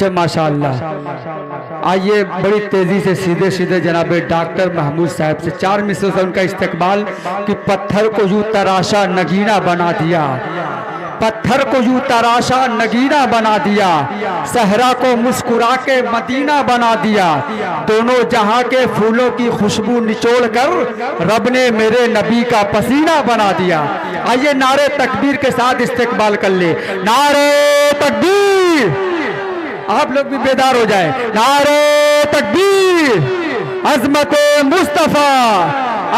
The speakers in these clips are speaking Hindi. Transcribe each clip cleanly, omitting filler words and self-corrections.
अच्छा माशाअल्लाह। आइए बड़ी तेजी से सीधे सीधे जनाब डॉक्टर महमूद साहब से 4 मिसरों से उनका इस्तकबाल कि पत्थर को यूं तराशा नगीना बना दिया, पत्थर को यूं तराशा नगीना बना दिया, सहरा को मुस्कुरा के मदीना बना दिया, दोनों जहां के फूलों की खुशबू निचोड़ कर रब ने मेरे नबी का पसीना बना दिया। आइए नारे तकबीर के साथ इस्तकबाल कर ले, नारे तकबीर, आप लोग भी बेदार हो जाए, नारे तकबीर, अजमत मुस्तफ़ा,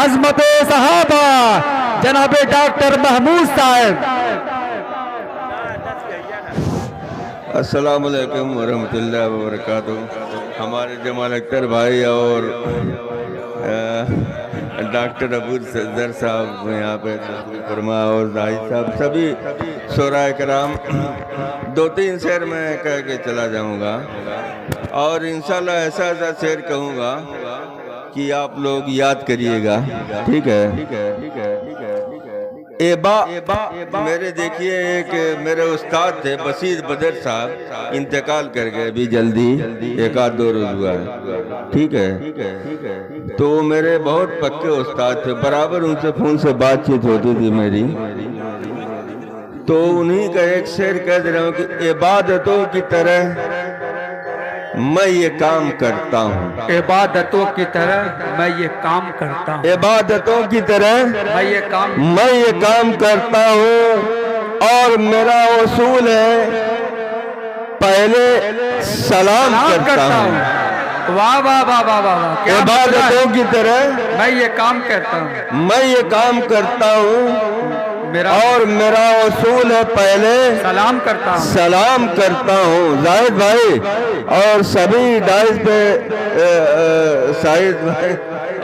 अजमत सहाबा, जनाबे डॉक्टर महमूद साहब। अस्सलामु अलैकुम वरहमतुल्लाहि वबरकातुहू। हमारे जमाल अख्तर भाई और डॉक्टर अबू सदर साहब यहाँ पे फरमा और जाहिद साहब, सभी शोराए कराम, 2-3 शेर मैं कह के चला जाऊँगा और इंशाल्लाह ऐसा ऐसा शेर कहूँगा कि आप लोग याद करिएगा। ठीक है। मेरे देखिए एक मेरे उस्ताद थे बशीर बदर साहब, इंतकाल कर गए अभी जल्दी, 1-2 रोज हुआ है। ठीक है। तो मेरे बहुत पक्के उस्ताद थे, बराबर उनसे फोन से बातचीत होती थी मेरी। तो उन्हीं का एक शेर कह दे रहा हूँ कि इबादतों की तरह मैं ये काम करता हूँ, इबादतों की तरह मैं ये काम करता हूँ, इबादतों की तरह मैं ये काम करता हूँ और मेरा उसूल है पहले सलाम करता हूँ। वाह वाह वाह वाह वाह, इबादतों की तरह मैं ये काम करता हूँ, मैं ये काम करता हूँ और मेरा उसूल है पहले सलाम करता हूँ, सलाम करता हूँ। जाहिद भाई और सभी डाइस पे शाहिद भाई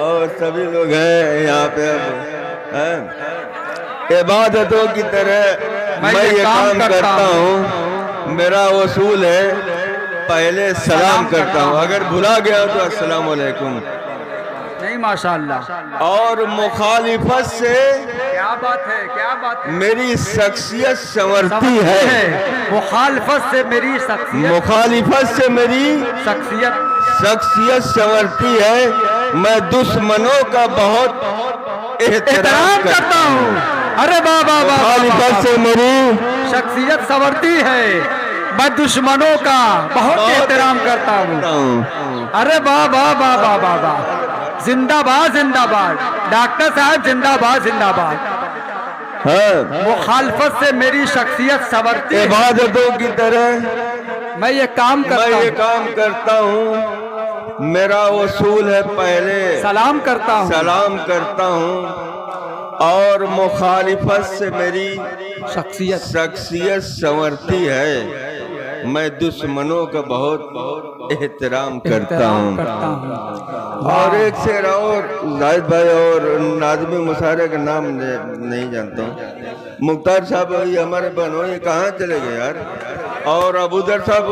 और सभी लोग हैं यहाँ पे, इबादतों की तरह मैं ये काम करता हूँ, मेरा उसूल है पहले सलाम करता हूँ। अगर भुला गया तो अस्सलाम वालेकुम नहीं, माशाअल्लाह। और मुखालिफत से क्या बात है, क्या बात है, मेरी शख्सियत संवरती है, मुखालिफत से मेरी शख्सियत संवरती है। मैं दुश्मनों का बहुत एहतराम करता हूँ। अरे बाबा, मुखालिफत से मेरी शख्सियत संवरती है, मैं दुश्मनों का बहुत एहतराम करता हूँ। अरे बाबा बाबा बाबा, जिंदाबाद जिंदाबाद, डॉक्टर साहब जिंदाबाद जिंदाबाद। मुखालफत से मेरी शख्सियत संवरती है, इबादतों की तरह मैं ये काम करता हूँ, मेरा उसूल है पहले सलाम करता हूँ और मुखालिफत से मेरी शख्सियत संवरती है। मैं दुश्मनों का बहुत एहतराम करता हूँ। और एक शेर और जाहिद भाई और नाज़मी मुशारे का नाम नहीं जानता हूँ, मुख्तार साहब ये हमारे बहनों, ये कहाँ चले गए यार, और अबूदर साहब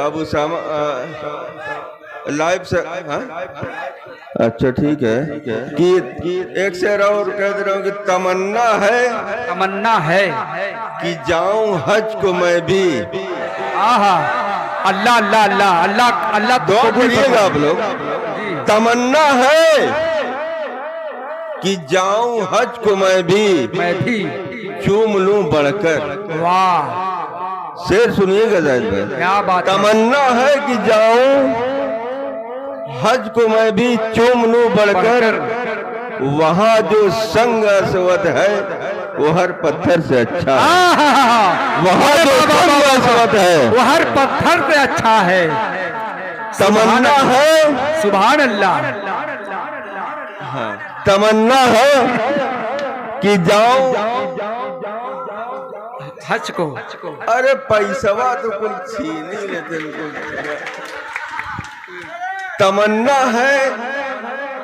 अबू सामा लाइव से, अच्छा ठीक है कि एक शेर और कह दे रहा हूँ कि तमन्ना है कि जाऊं हज को मैं भी। आहा, अल्लाह अल्लाह अल्लाह अल्लाह अल्लाह, दुआ करिएगा आप लोग। तमन्ना है कि जाऊं हज को मैं भी चूम लूं बढ़कर। वाह, शेर सुनिएगा जाहिद भाई, क्या बात। तमन्ना है कि जाऊं हज को मैं भी चूम लूं बढ़कर, वहाँ जो संग असवद है वो हर पत्थर से अच्छा है, वहाँ जो संग असवद है वो हर पत्थर से अच्छा है। तमन्ना है, सुभान अल्लाह। तमन्ना है कि जाऊं हज को, अरे पैसवा तो कुल छीन ही लेते इनको। तमन्ना है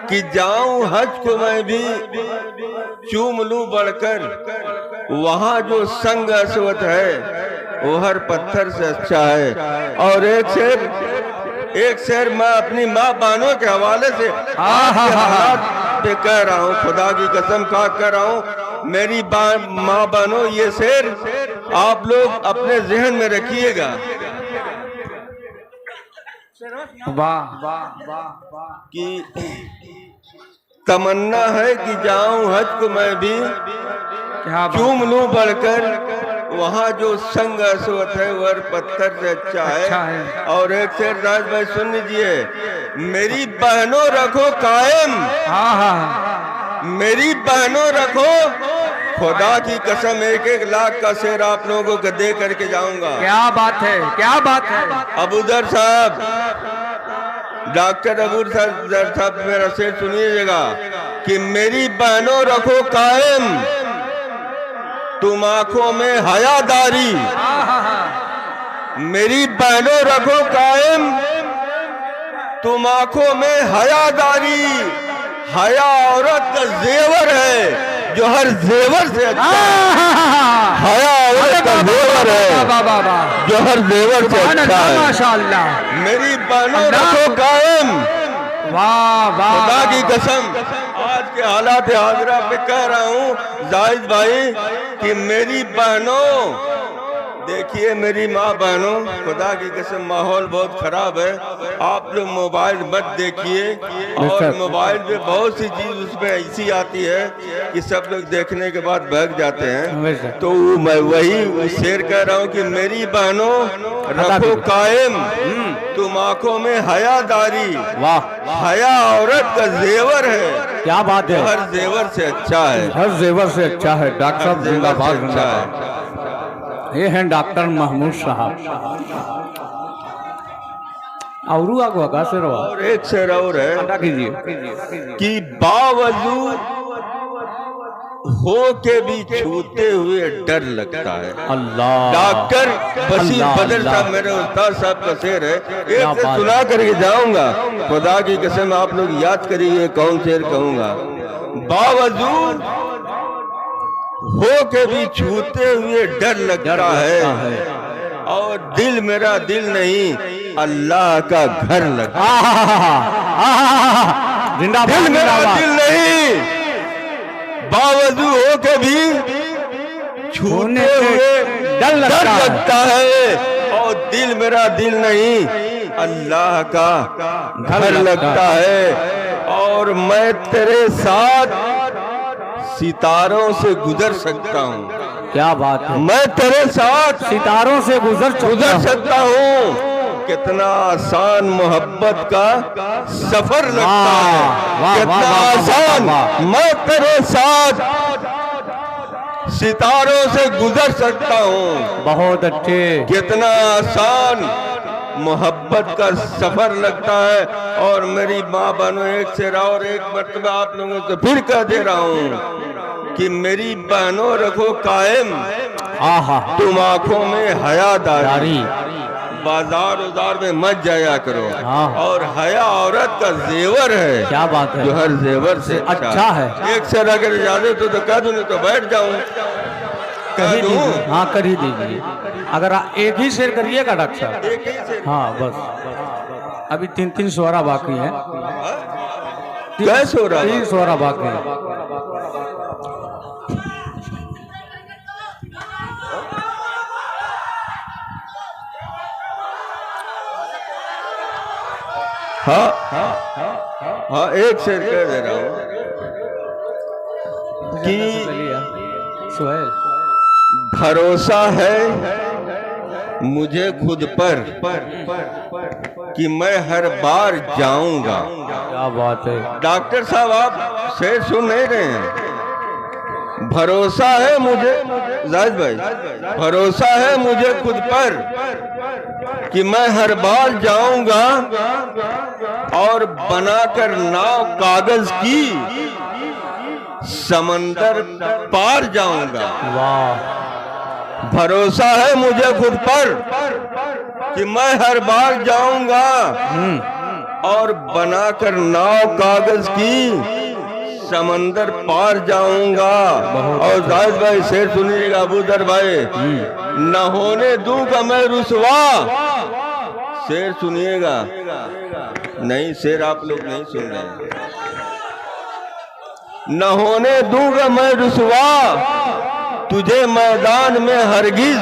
कि जाऊं हज को मैं भी चूम लूं बढ़कर, वहाँ जो संग असवत है वो हर पत्थर से अच्छा है। और एक शेर मैं अपनी माँ बहनों के हवाले से पे कह रहा हूँ, खुदा की कसम खा कर रहा हूँ, मेरी माँ बहनों, ये शेर आप लोग अपने जहन में रखिएगा। वाह वाह वाह वाह। कि तमन्ना है कि जाऊं हज को मैं भी क्या बात। चूम लूं बढ़कर, वहाँ जो संग असवत है वह पत्थर से अच्छा है। और एक शेर राज भाई सुन लीजिए, मेरी बहनों रखो कायम, हाँ हाँ मेरी बहनों रखो, खुदा की कसम 1-1 लाख का शेर आप लोगों को दे करके जाऊंगा। क्या बात है, क्या बात है। अबूदर साहब, डॉक्टर अबूदर साहब मेरा शेर सुनिएगा कि मेरी बहनों रखो कायम, तुम आंखों में हयादारी, मेरी बहनों रखो कायम, तुम आंखों में हयादारी, हया औरत का जेवर है जो हर जेवर से अच्छा है। हया औरत का जेवर है जो हर जेवर से अच्छा है। माशाअल्लाह। मेरी बहनों रखो कायम, वाह वाह। खुदा की कसम आज के हालात हाजरा पे कह रहा हूँ जाहिद भाई कि मेरी बहनों, देखिए मेरी माँ बहनों, खुदा की कसम माहौल बहुत खराब है। आप लोग मोबाइल मत देखिए, और मोबाइल पे बहुत सी चीज उसमें ऐसी आती है कि सब लोग देखने के बाद भाग जाते हैं। तो मैं वही शेर कह रहा हूँ कि मेरी बहनों रखो कायम, तुम आंखों में हयादारी, वाह, हया औरत का जेवर है। क्या बात है। हर जेवर से अच्छा है, हर जेवर से अच्छा है। डॉक्टर साहब जिंदाबाद जिंदाबाद। ये हैं डॉक्टर महमूद साहब। और एक शेर और है कि बावजूद हो के भी छूते हुए डर लगता है। अल्लाह। डॉक्टर बशीर बदर साहब मेरे उस्ताद साहब का शेर है, एक से सुना करके जाऊंगा। खुदा की कसम आप लोग याद करिए कौन शेर कहूंगा। बावजूद हो के भी छूते हुए डर लगता है, और दिल मेरा दिल नहीं अल्लाह का घर लगता है। दिल मेरा दिल नहीं, बावजूद हो के भी छूते हुए डर लगता है, और दिल मेरा दिल नहीं अल्लाह का घर लगता है। और मैं तेरे साथ सितारों से गुजर सकता हूँ। क्या बात है। मैं तेरे साथ सितारों से गुजर सकता हूँ। कितना आसान मोहब्बत का सफर लगता है, कितना आसान। मैं तेरे साथ सितारों से गुजर सकता हूँ। बहुत अच्छे। कितना आसान मोहब्बत का सफर लगता है। और मेरी माँ बहनों, एक शेर और एक मर्तबा आप लोगों से फिर कह दे रहा हूँ कि मेरी बहनों रखो कायम, तुम आंखों में हयादारी, बाजार उजार में मत जाया करो। और हया औरत का जेवर है। क्या बात है। जो हर जेवर से अच्छा है। एक शेर अगर इजाजत हो तो कह दूं, नहीं तो बैठ जाऊं। कह दूं? हाँ कर ही दीजिए। अगर एक ही शेर करिएगा डॉक्टर साहब। एक ही शेर। हाँ बस, अभी 3 स्वरा बाकी है। क्या स्वरा? 3 स्वरा बाकी है। हाँ, एक शेर कह दे रहा हूँ कि भरोसा है मुझे खुद पर कि मैं हर बार जाऊंगा। क्या बात है। डॉक्टर साहब आप शेर सुन नहीं रहे हैं। भरोसा है मुझे, जाहिद भाई, भरोसा है मुझे खुद पर कि मैं हर बार जाऊंगा, और बनाकर नाव कागज की समंदर पार जाऊंगा। वाह। भरोसा है मुझे खुद पर कि मैं हर बार जाऊंगा, और बनाकर नाव कागज की समंदर पार जाऊंगा। और जाहिद भाई शेर सुनिएगा, अबूदर भाई, न होने दूंगा मैं रुसवा। शेर सुनिएगा। नहीं, शेर आप लोग नहीं सुन रहे हैं। न होने दूंगा मैं रुसवा तुझे मैदान में हरगिज,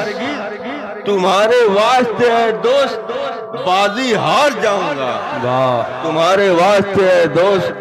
तुम्हारे वास्ते है दोस्त बाजी हार जाऊंगा, वाह तुम्हारे वास्ते है दोस्त